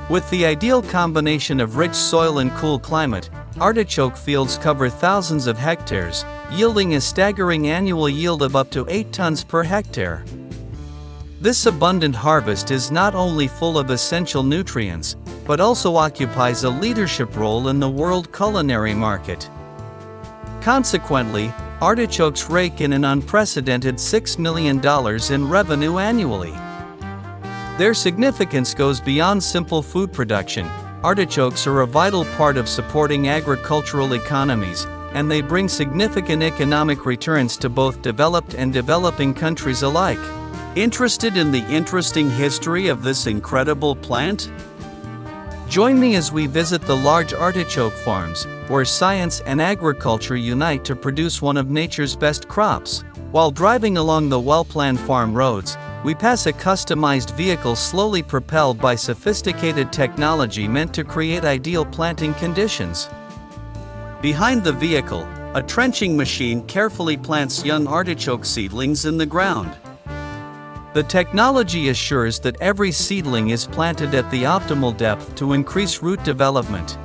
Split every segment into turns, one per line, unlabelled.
With the ideal combination of rich soil and cool climate, artichoke fields cover thousands of hectares, yielding a staggering annual yield of up to 8 tons per hectare. This abundant harvest is not only full of essential nutrients, but also occupies a leadership role in the world culinary market. Consequently, artichokes rake in an unprecedented $6 million in revenue annually. Their significance goes beyond simple food production. Artichokes are a vital part of supporting agricultural economies, and they bring significant economic returns to both developed and developing countries alike. Interested in the interesting history of this incredible plant? Join me as we visit the large artichoke farms, where science and agriculture unite to produce one of nature's best crops. While driving along the well-planned farm roads, we pass a customized vehicle slowly propelled by sophisticated technology meant to create ideal planting conditions. Behind the vehicle, a trenching machine carefully plants young artichoke seedlings in the ground. The technology assures that every seedling is planted at the optimal depth to increase root development.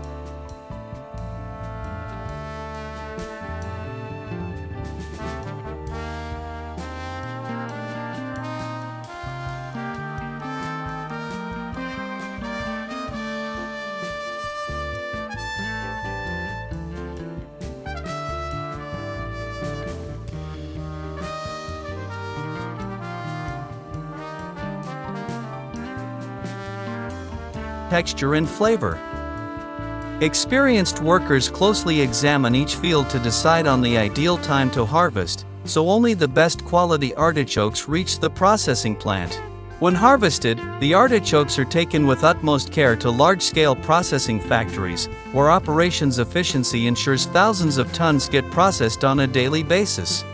Texture and flavor. Experienced workers closely examine each field to decide on the ideal time to harvest, so only the best quality artichokes reach the processing plant. When harvested, the artichokes are taken with utmost care to large-scale processing factories, where operations efficiency ensures thousands of tons get processed on a daily basis.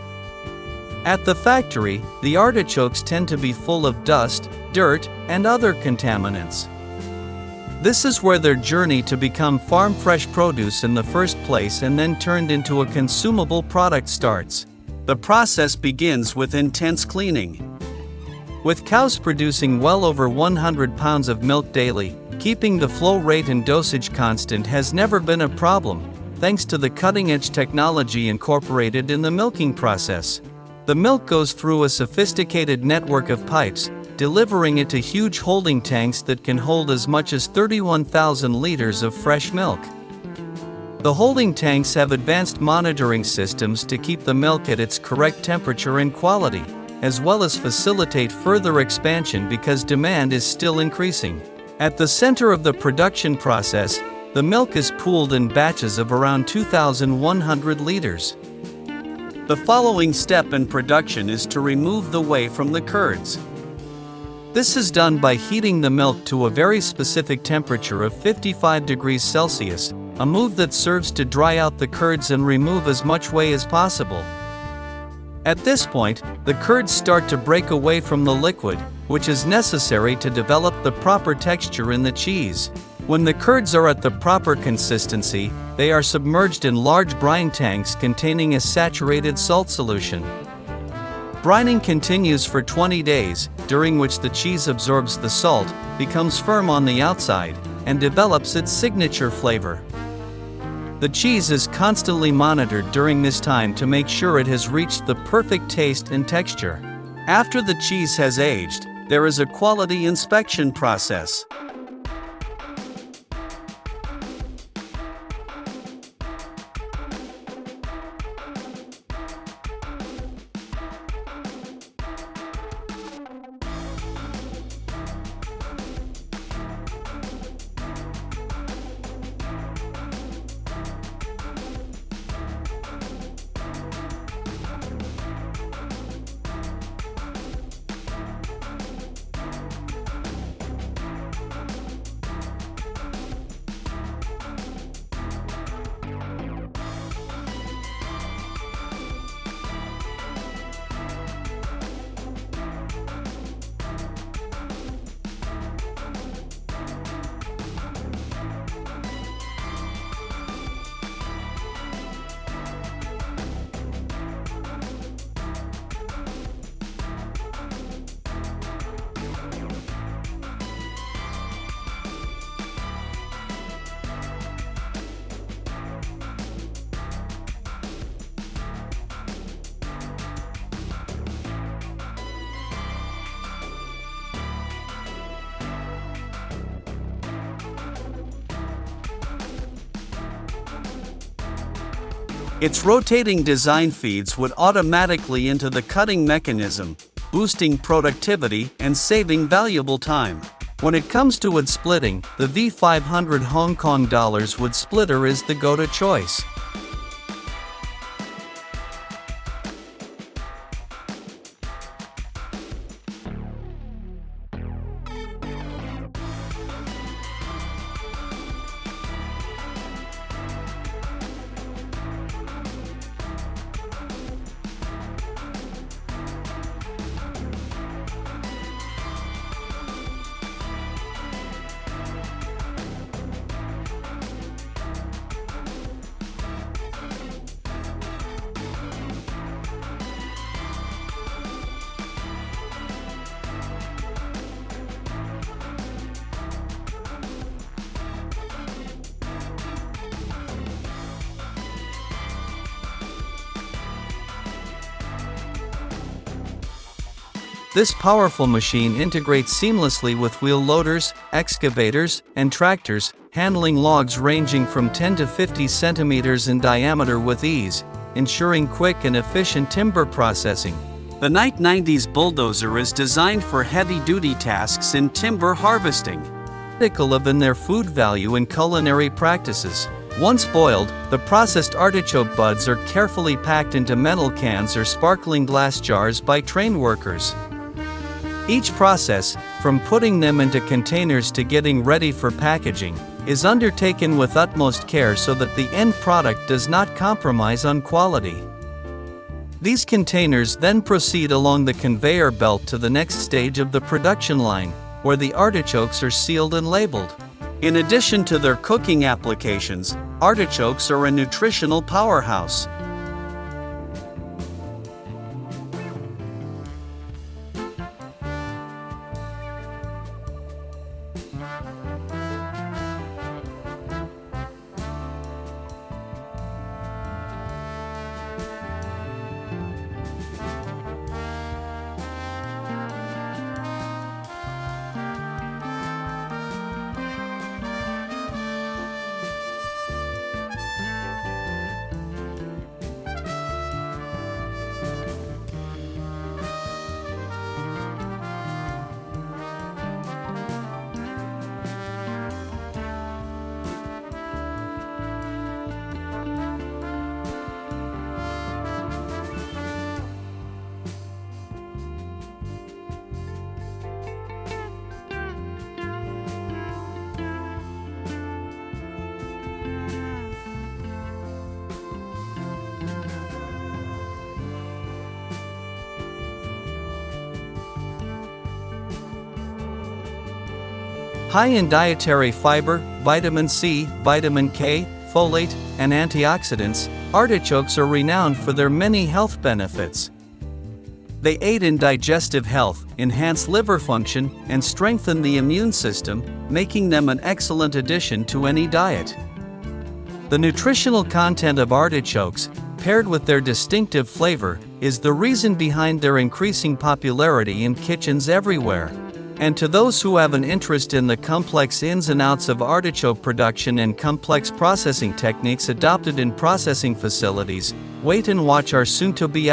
At the factory, the artichokes tend to be full of dust, dirt, and other contaminants. This is where their journey to become farm-fresh produce in the first place and then turned into a consumable product starts. The process begins with intense cleaning. With cows producing well over 100 pounds of milk daily, keeping the flow rate and dosage constant has never been a problem, thanks to the cutting-edge technology incorporated in the milking process. The milk goes through a sophisticated network of pipes, delivering it to huge holding tanks that can hold as much as 31,000 liters of fresh milk. The holding tanks have advanced monitoring systems to keep the milk at its correct temperature and quality, as well as facilitate further expansion because demand is still increasing. At the center of the production process, the milk is pooled in batches of around 2,100 liters. The following step in production is to remove the whey from the curds. This is done by heating the milk to a very specific temperature of 55 degrees Celsius, a move that serves to dry out the curds and remove as much whey as possible. At this point, the curds start to break away from the liquid, which is necessary to develop the proper texture in the cheese. When the curds are at the proper consistency, they are submerged in large brine tanks containing a saturated salt solution. Brining continues for 20 days, during which the cheese absorbs the salt, becomes firm on the outside, and develops its signature flavor. The cheese is constantly monitored during this time to make sure it has reached the perfect taste and texture. After the cheese has aged, there is a quality inspection process. Its rotating design feeds wood automatically into the cutting mechanism, boosting productivity and saving valuable time. When it comes to wood splitting, the V500 Hong Kong dollars wood splitter is the go-to choice. This powerful machine integrates seamlessly with wheel loaders, excavators, and tractors, handling logs ranging from 10 to 50 centimeters in diameter with ease, ensuring quick and efficient timber processing. The 90s bulldozer is designed for heavy-duty tasks in timber harvesting, critical of in their food value and culinary practices. Once boiled, the processed artichoke buds are carefully packed into metal cans or sparkling glass jars by trained workers. Each process, from putting them into containers to getting ready for packaging, is undertaken with utmost care so that the end product does not compromise on quality. These containers then proceed along the conveyor belt to the next stage of the production line, where the artichokes are sealed and labeled. In addition to their cooking applications, artichokes are a nutritional powerhouse. High in dietary fiber, vitamin C, vitamin K, folate, and antioxidants, artichokes are renowned for their many health benefits. They aid in digestive health, enhance liver function, and strengthen the immune system, making them an excellent addition to any diet. The nutritional content of artichokes, paired with their distinctive flavor, is the reason behind their increasing popularity in kitchens everywhere. And to those who have an interest in the complex ins and outs of artichoke production and complex processing techniques adopted in processing facilities, wait and watch our soon-to-be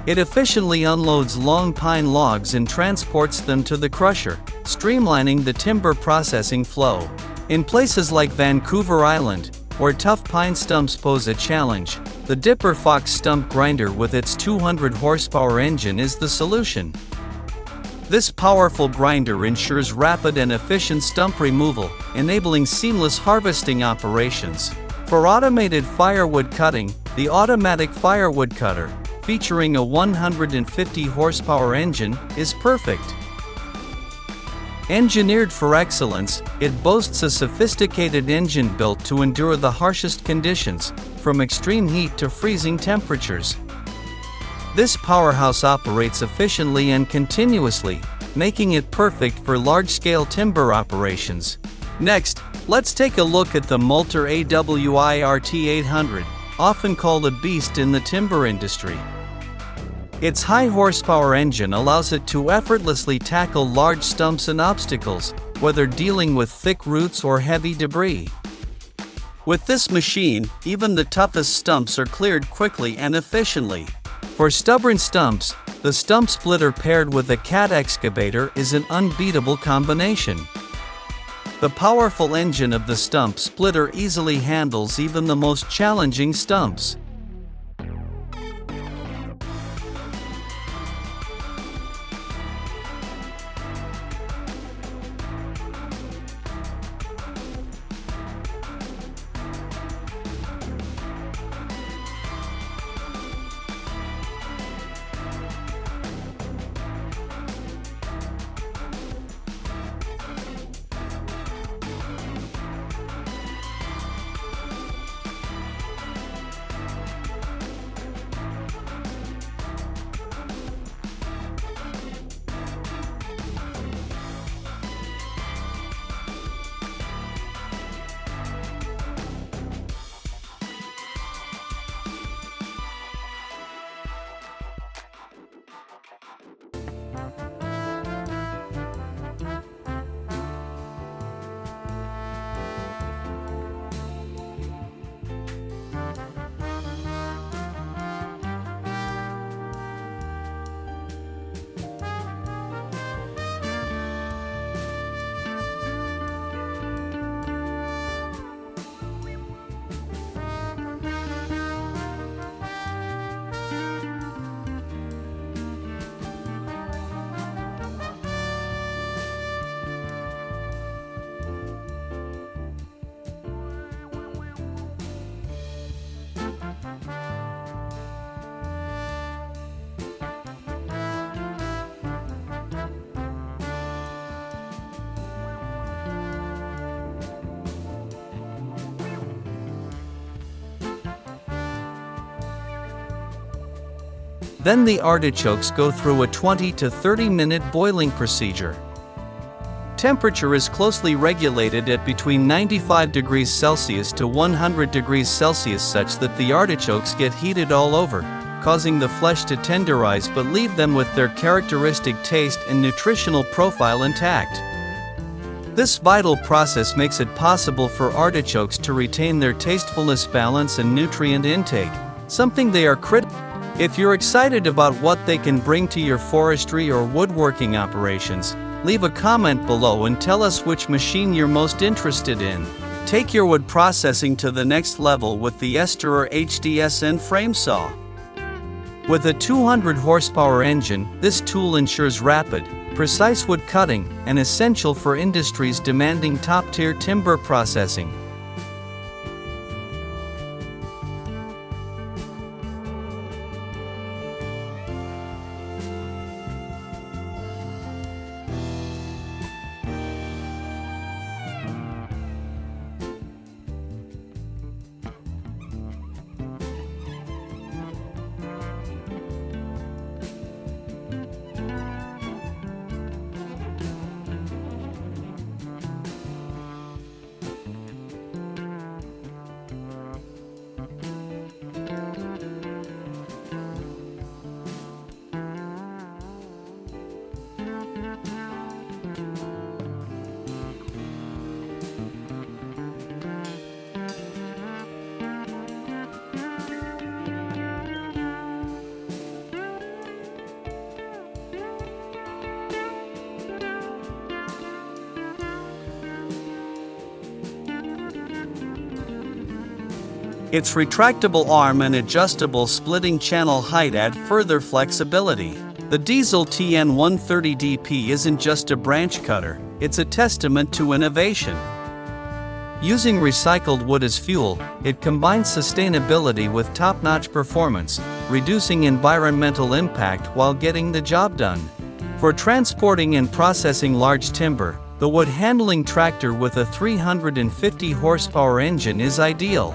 It efficiently unloads long pine logs and transports them to the crusher, streamlining the timber processing flow. In places like Vancouver Island, where tough pine stumps pose a challenge, the Dipper Fox stump grinder with its 200 horsepower engine is the solution. This powerful grinder ensures rapid and efficient stump removal, enabling seamless harvesting operations. For automated firewood cutting, the automatic firewood cutter, featuring a 150 horsepower engine, is perfect. Engineered for excellence, it boasts a sophisticated engine built to endure the harshest conditions, from extreme heat to freezing temperatures. This powerhouse operates efficiently and continuously, making it perfect for large-scale timber operations. Next, let's take a look at the Multer AWI RT800, often called a beast in the timber industry. Its high horsepower engine allows it to effortlessly tackle large stumps and obstacles, whether dealing with thick roots or heavy debris. With this machine, even the toughest stumps are cleared quickly and efficiently. For stubborn stumps, the stump splitter paired with a cat excavator is an unbeatable combination. The powerful engine of the stump splitter easily handles even the most challenging stumps. Then the artichokes go through a 20 to 30 minute boiling procedure. Temperature is closely regulated at between 95 degrees Celsius to 100 degrees Celsius such that the artichokes get heated all over, causing the flesh to tenderize but leave them with their characteristic taste and nutritional profile intact. This vital process makes it possible for artichokes to retain their tastefulness, balance, and nutrient intake, something they are critical. If you're excited about what they can bring to your forestry or woodworking operations, leave a comment below and tell us which machine you're most interested in. Take your wood processing to the next level with the Esterer HDSN frame saw. With a 200 horsepower engine, this tool ensures rapid, precise wood cutting, and essential for industries demanding top-tier timber processing. Its retractable arm and adjustable splitting channel height add further flexibility. The diesel TN130DP isn't just a branch cutter, it's a testament to innovation. Using recycled wood as fuel, it combines sustainability with top-notch performance, reducing environmental impact while getting the job done. For transporting and processing large timber, the wood handling tractor with a 350 horsepower engine is ideal.